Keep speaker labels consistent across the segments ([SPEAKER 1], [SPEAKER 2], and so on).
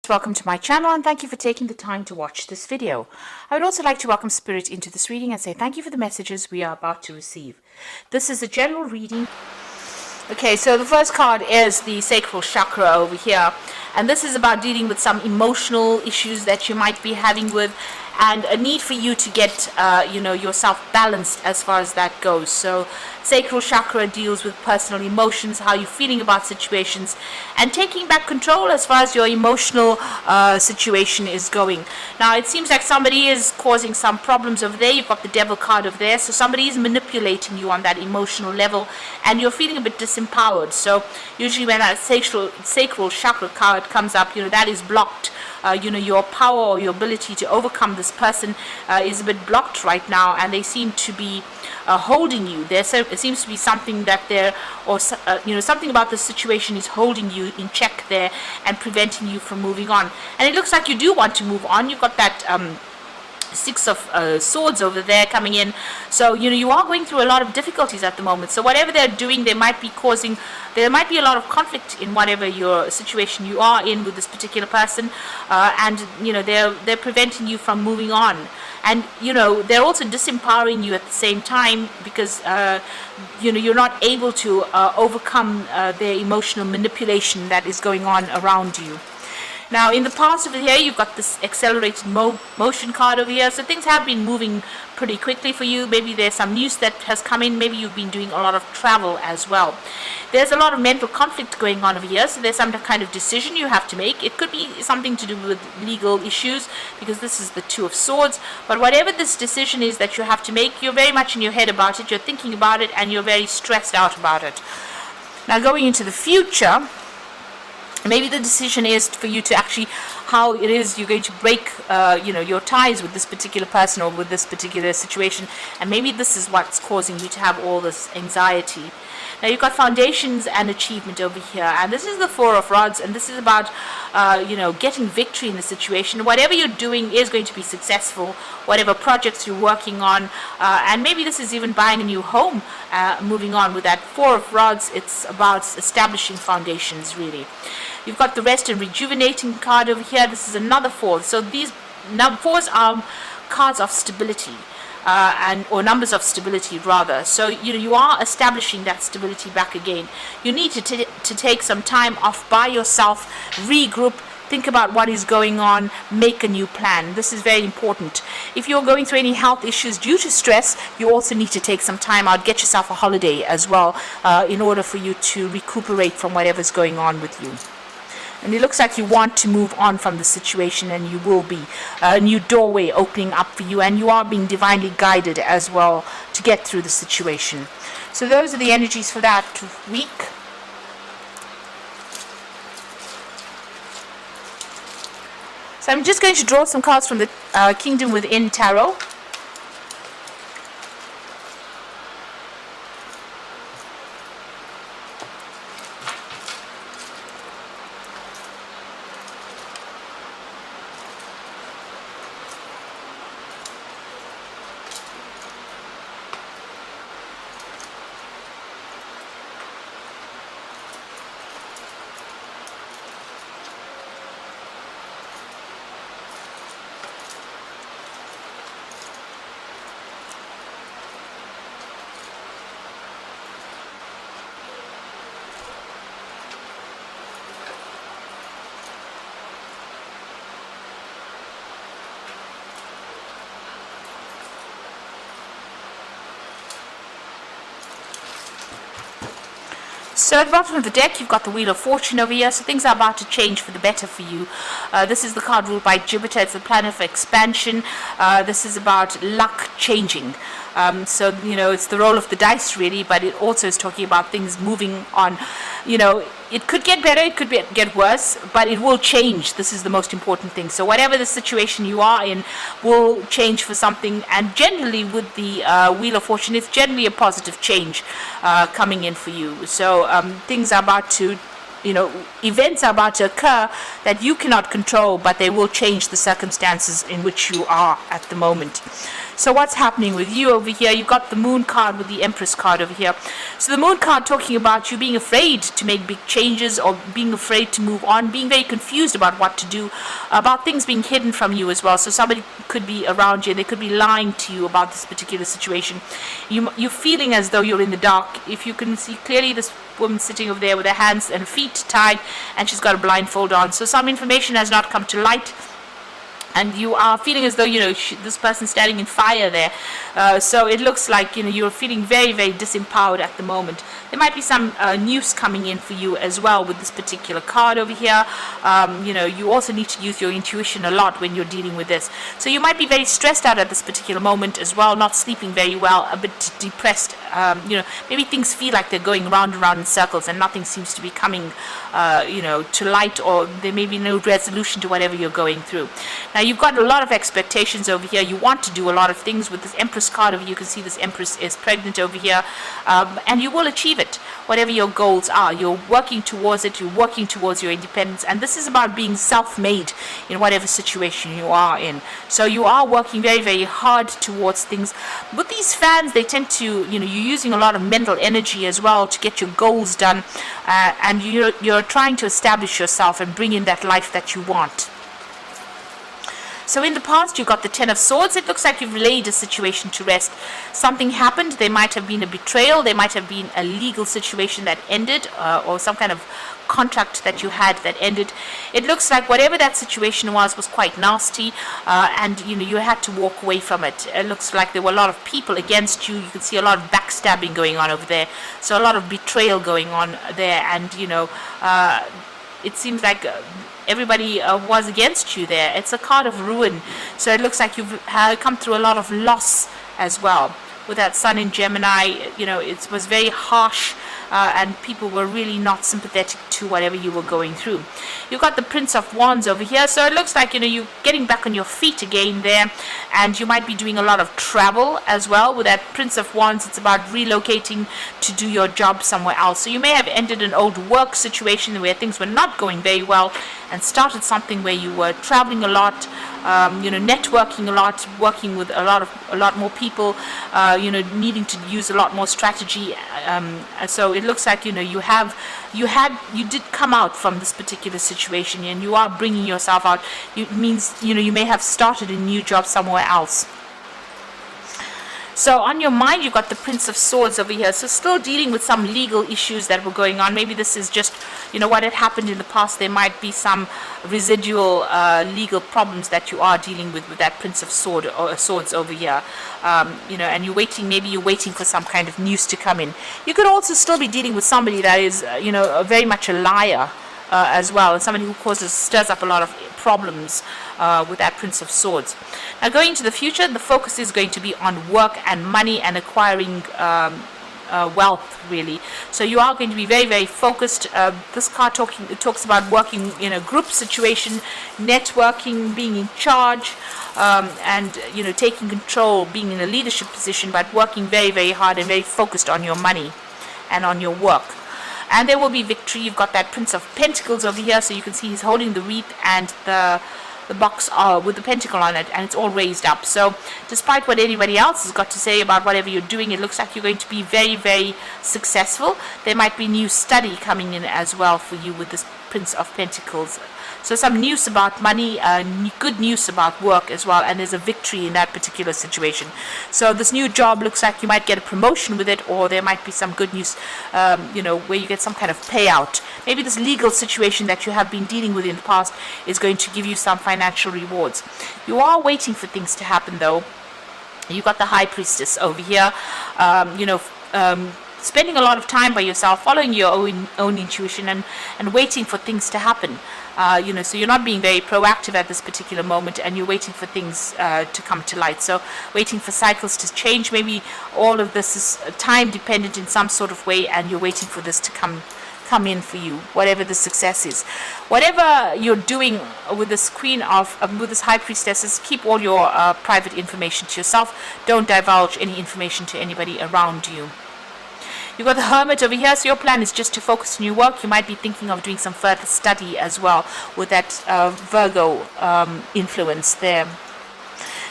[SPEAKER 1] Welcome to my channel and thank you for taking the time to watch this video. I would also like to welcome Spirit into this reading and say thank you for the messages we are about to receive. This is a general reading. Okay, so the first card is the sacral chakra over here, and this is about dealing with some emotional issues that you might be having with, and a need for you to get yourself balanced as far as that goes. So sacral chakra deals with personal emotions, how you're feeling about situations, and taking back control as far as your emotional situation is going. Now it seems like somebody is causing some problems over there. You've got the devil card over there, so somebody is manipulating you on that emotional level and you're feeling a bit disempowered. So usually when that sacral chakra card comes up, that is blocked. Your power or your ability to overcome this person is a bit blocked right now, and they seem to be holding you. There seems to be something that something about the situation is holding you in check there and preventing you from moving on. And it looks like you do want to move on. You've got that Six of Swords over there coming in, so you are going through a lot of difficulties at the moment. So whatever they're doing, there might be a lot of conflict in whatever your situation you are in with this particular person, and they're preventing you from moving on. And they're also disempowering you at the same time, because you're not able to overcome their emotional manipulation that is going on around you. Now, in the past over here, you've got this accelerated motion card over here. So things have been moving pretty quickly for you. Maybe there's some news that has come in. Maybe you've been doing a lot of travel as well. There's a lot of mental conflict going on over here. So there's some kind of decision you have to make. It could be something to do with legal issues, because this is the Two of Swords. But whatever this decision is that you have to make, you're very much in your head about it. You're thinking about it, and you're very stressed out about it. Now, going into the future, maybe the decision is for you to actually how it is you're going to break your ties with this particular person or with this particular situation, and maybe this is what's causing you to have all this anxiety. Now you've got foundations and achievement over here, and this is the Four of Rods, and this is about getting victory in the situation. Whatever you're doing is going to be successful, whatever projects you're working on, and maybe this is even buying a new home. Moving on with that Four of Rods, it's about establishing foundations, really. You've got the Rest and Rejuvenating card over here. This is another four. So these fours are cards of stability, or numbers of stability rather. So you are establishing that stability back again. You need to take some time off by yourself, regroup, think about what is going on, make a new plan. This is very important. If you're going through any health issues due to stress, you also need to take some time out, get yourself a holiday as well, in order for you to recuperate from whatever's going on with you. And it looks like you want to move on from the situation, and you will be. A new doorway opening up for you, and you are being divinely guided as well to get through the situation. So those are the energies for that week. So I'm just going to draw some cards from the Kingdom Within Tarot. So at the bottom of the deck, you've got the Wheel of Fortune over here. So things are about to change for the better for you. This is the card ruled by Jupiter. It's the planet of expansion. This is about luck changing. So it's the roll of the dice, really, but it also is talking about things moving on. It could get better, it could get worse, but it will change. This is the most important thing. So whatever the situation you are in will change for something. And generally with the Wheel of Fortune, it's generally a positive change coming in for you. So things are about to, events are about to occur that you cannot control, but they will change the circumstances in which you are at the moment. So what's happening with you over here? You've got the Moon card with the Empress card over here. So the Moon card talking about you being afraid to make big changes, or being afraid to move on, being very confused about what to do, about things being hidden from you as well. So somebody could be around you, they could be lying to you about this particular situation. You're feeling as though you're in the dark. If you can see clearly, this woman sitting over there with her hands and feet tied, and she's got a blindfold on. So some information has not come to light, and you are feeling as though, you know, this person's standing in fire there. So it looks like, you know, you're feeling very, very disempowered at the moment. There might be some news coming in for you as well with this particular card over here. You know, you also need to use your intuition a lot when you're dealing with this. So you might be very stressed out at this particular moment as well, not sleeping very well, a bit depressed. You know, maybe things feel like they're going round and round in circles and nothing seems to be coming, you know, to light, or there may be no resolution to whatever you're going through. Now, you've got a lot of expectations over here. You want to do a lot of things with this Empress card over here. You can see this Empress is pregnant over here, and you will achieve it. Whatever your goals are, you're working towards it. You're working towards your independence, and this is about being self-made in whatever situation you are in. So you are working very, very hard towards things. With these fans, they tend to, you know, you're using a lot of mental energy as well to get your goals done, and you're trying to establish yourself and bring in that life that you want. So in the past, you got the Ten of Swords. It looks like you've laid a situation to rest. Something happened. There might have been a betrayal. There might have been a legal situation that ended, or some kind of contract that you had that ended. It looks like whatever that situation was quite nasty, and you know, you had to walk away from it. It looks like there were a lot of people against you. You can see a lot of backstabbing going on over there. So a lot of betrayal going on there, and you know, it seems like everybody was against you there. It's a card of ruin. So it looks like you've come through a lot of loss as well. With that Sun in Gemini, you know, it was very harsh, and people were really not sympathetic to whatever you were going through. You've got the Prince of Wands over here, so it looks like, you know, you're getting back on your feet again there, and you might be doing a lot of travel as well. With that Prince of Wands, it's about relocating to do your job somewhere else. So you may have ended an old work situation where things were not going very well, and started something where you were traveling a lot, you know, networking a lot, working with a lot more people, you know, needing to use a lot more strategy. So it looks like, you know, you did come out from this particular situation, and you are bringing yourself out. It means, you know, you may have started a new job somewhere else. So on your mind, you've got the Prince of Swords over here. So still dealing with some legal issues that were going on. Maybe this is just, you know, what had happened in the past. There might be some residual legal problems that you are dealing with that Prince of Swords over here. You know, and you're waiting, maybe you're waiting for some kind of news to come in. You could also still be dealing with somebody that is, you know, very much a liar as well, and somebody who stirs up a lot of problems with that Prince of Swords. Now, going into the future, the focus is going to be on work and money and acquiring wealth, really. So you are going to be very, very focused. This card talks about working in a group situation, networking, being in charge, and you know, taking control, being in a leadership position, but working very, very hard and very focused on your money and on your work. And there will be victory. You've got that Prince of Pentacles over here, so you can see he's holding the wreath and the box with the pentacle on it, and it's all raised up. So despite what anybody else has got to say about whatever you're doing, it looks like you're going to be very, very successful. There might be new study coming in as well for you with this Prince of Pentacles. So some news about money, good news about work as well, and there's a victory in that particular situation. So this new job looks like you might get a promotion with it, or there might be some good news, you know, where you get some kind of payout. Maybe this legal situation that you have been dealing with in the past is going to give you some financial rewards. You are waiting for things to happen, though. You've got the High Priestess over here, you know, spending a lot of time by yourself, following your own intuition, and waiting for things to happen. You know, so you're not being very proactive at this particular moment, and you're waiting for things to come to light. So waiting for cycles to change. Maybe all of this is time dependent in some sort of way, and you're waiting for this to come in for you, whatever the success is. Whatever you're doing with this with this High Priestess, keep all your private information to yourself. Don't divulge any information to anybody around you. You've got the Hermit over here, so your plan is just to focus on your work. You might be thinking of doing some further study as well with that Virgo influence there.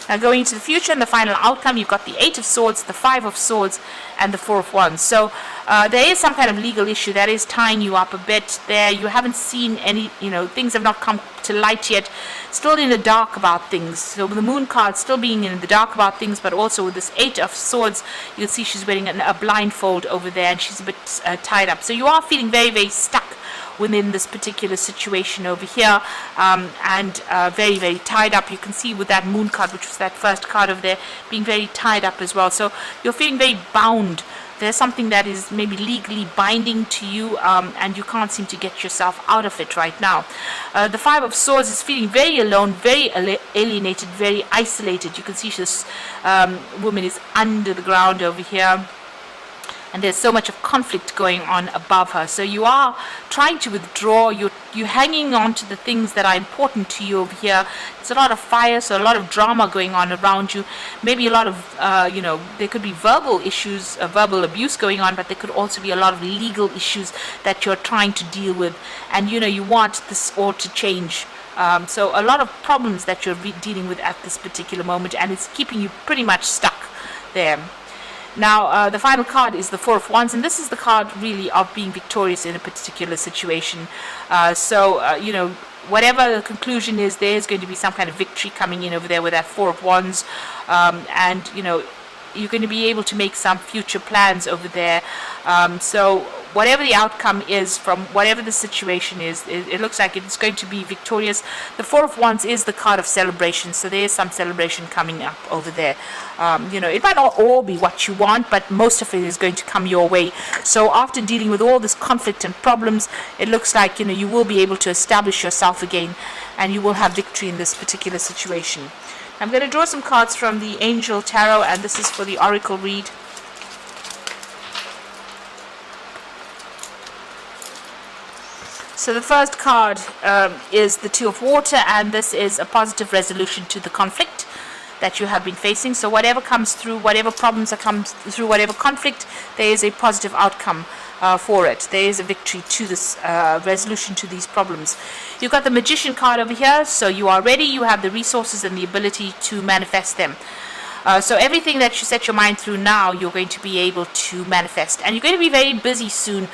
[SPEAKER 1] Now going into the future and the final outcome, you've got the 8 of Swords, the 5 of Swords, and the 4 of Wands. So there is some kind of legal issue that is tying you up a bit there. You haven't seen any, things have not come to light yet. Still in the dark about things. So with the Moon card still being in the dark about things, but also with this 8 of Swords, you can see she's wearing a blindfold over there, and she's a bit tied up. So you are feeling very, very stuck within this particular situation over here, and very, very tied up. You can see with that Moon card, which was that first card over there, being very tied up as well. So you're feeling very bound. There's something that is maybe legally binding to you, and you can't seem to get yourself out of it right now. The 5 of Swords is feeling very alone, very alienated, very isolated. You can see this woman is under the ground over here, and there's so much of conflict going on above her. So you are trying to withdraw. You're hanging on to the things that are important to you over here. There's a lot of fire, so a lot of drama going on around you. Maybe a lot of, there could be verbal issues, verbal abuse going on, but there could also be a lot of legal issues that you're trying to deal with. And, you want this all to change. So a lot of problems that you're dealing with at this particular moment, and it's keeping you pretty much stuck there. Now, the final card is the 4 of Wands, and this is the card really of being victorious in a particular situation. Whatever the conclusion is, there is going to be some kind of victory coming in over there with that 4 of Wands, and you're going to be able to make some future plans over there. So whatever the outcome is from whatever the situation is, it looks like it's going to be victorious. The 4 of Wands is the card of celebration, so there is some celebration coming up over there. It might not all be what you want, but most of it is going to come your way. So after dealing with all this conflict and problems, it looks like you will be able to establish yourself again, and you will have victory in this particular situation. I'm going to draw some cards from the Angel Tarot, and this is for the Oracle read. So the first card is the 2 of Water, and this is a positive resolution to the conflict that you have been facing. So whatever comes through, whatever problems that comes through, whatever conflict, there is a positive outcome for it. There is a victory to this resolution to these problems. You've got the Magician card over here, so you are ready. You have the resources and the ability to manifest them. So everything that you set your mind through now, you're going to be able to manifest. And you're going to be very busy soon,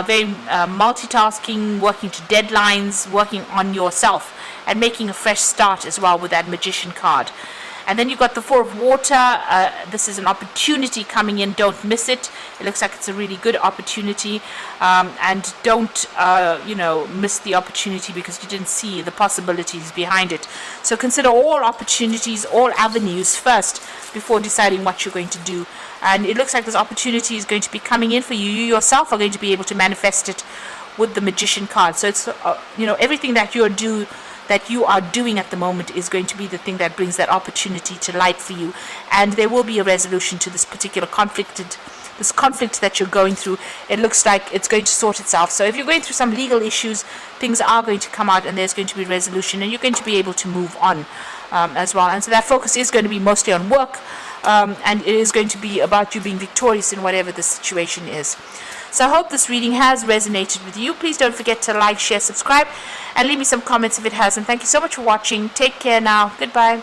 [SPEAKER 1] very multitasking, working to deadlines, working on yourself, and making a fresh start as well with that Magician card. And then you've got the 4 of Water. This is an opportunity coming in. Don't miss it. It looks like it's a really good opportunity. And don't, miss the opportunity because you didn't see the possibilities behind it. So consider all opportunities, all avenues first before deciding what you're going to do. And it looks like this opportunity is going to be coming in for you. You yourself are going to be able to manifest it with the Magician card. So it's, everything that you are doing at the moment is going to be the thing that brings that opportunity to light for you, and there will be a resolution to this particular conflict that you're going through. It looks like it's going to sort itself. So if you're going through some legal issues, things are going to come out, and there's going to be resolution, and you're going to be able to move on as well. And so that focus is going to be mostly on work, and it is going to be about you being victorious in whatever the situation is. So I hope this reading has resonated with you. Please don't forget to like, share, subscribe, and leave me some comments if it has. And thank you so much for watching. Take care now. Goodbye.